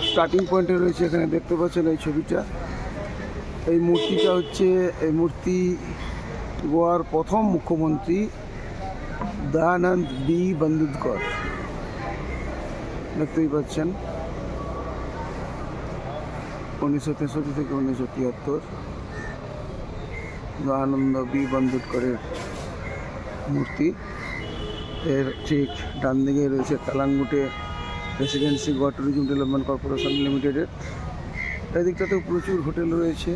Starting পয়েন্টে রয়েছে, এখানে দেখতে পাচ্ছেন এই ছবিটা। এই মূর্তিটা হচ্ছে, এই মূর্তি গোয়ার প্রথম মুখ্যমন্ত্রী দয়ানন্দ বি বন্দ্যোপাধ্যায়, দেখতেই পাচ্ছেন 1963 থেকে 1973। দয়ানন্দ বি বন্দ্যোপাধ্যায়ের মূর্তি। এর ঠিক ডান দিকে রয়েছে Calangute residency Goa tourism development corporation লিমিটেডের। এই দিকটাতেও প্রচুর হোটেল রয়েছে,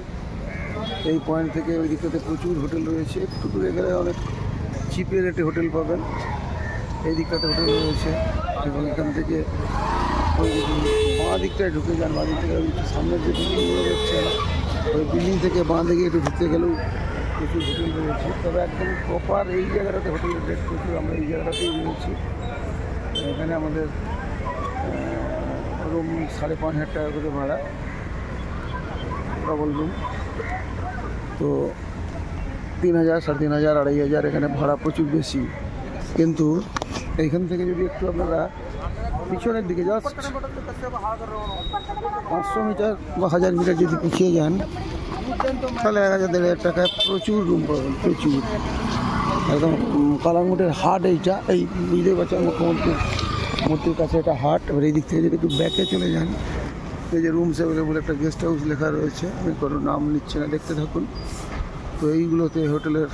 এই পয়েন্ট থেকে ওই দিকটাতে প্রচুর হোটেল রয়েছে। একটু দূরে গেলে অনেক চিপে রেটে হোটেল পাবেন। এই দিকটাতে হোটেল রয়েছে এবং এখান থেকে ওই বাঁ দিকটায় ঢুকে যান। বাঁ দিক থেকে সামনের যে বিল্ডিংগুলো দেখছেন, ওই বিল্ডিং থেকে বাঁ দিকে একটু ঢুকতে গেলেও প্রচুর হোটেল রয়েছে। তবে একদম প্রপার এই জায়গাটাতে হোটেলের রেট প্রচুর। আমরা এই জায়গাটাতেই রয়েছি। এখানে আমাদের রুম 5,500 টাকা করে ভাড়া, ডবল রুম। তো 3,000, 3,500, 2,500 এখানে ভাড়া প্রচুর বেশি। কিন্তু এইখান থেকে যদি একটু আপনারা পিছনের দিকে জাস্ট 500 মিটার বা 1000 মিটার যদি পিছিয়ে যান, তাহলে 1,000-1,500 টাকায় প্রচুর রুম পাবেন, প্রচুর। একদম কালাঙ্গুটের হাট এইটা, এই বুঝতে পারছেন মুখ্যমন্ত্রীর মূর্তির কাছে এটা হাট। এবার এই দিক থেকে যদি একটু ব্যাকে চলে যান, এই যে রুমস অ্যাভেলেবল একটা গেস্ট হাউস লেখা রয়েছে, আমি কোনো নাম নিচ্ছি না, দেখতে থাকুন। তো এইগুলোতে হোটেলের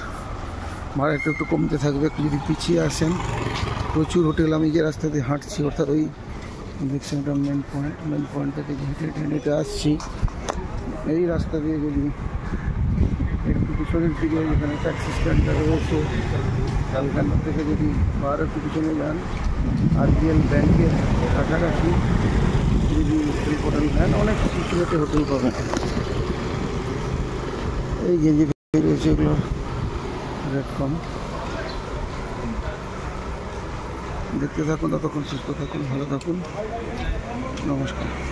ভাড়া একটু কমতে থাকবে। একটু যদি পিছিয়ে আসেন, প্রচুর হোটেল। আমি যে রাস্তা দিয়ে হাঁটছি, অর্থাৎ ওই দেখছেন এটা মেন পয়েন্ট থেকে হেঁটে হেঁটে আসছি, এই রাস্তা দিয়ে যদি একটু পিছনের দিকে যেখানে ট্যাক্সি স্ট্যান্ডটা রয়েছে, এখান থেকে যদি আর একটু পিছনে যান, RBL ব্যাংকের কাছাকাছি যদি হোটেল নেন, অনেক সিচুয়েটে হোটেল পাবেন। এই গেঞ্জি রয়েছে, এগুলোর রেট কম। দেখতে থাকুন, ততক্ষণ সুস্থ থাকুন, ভালো থাকুন, নমস্কার।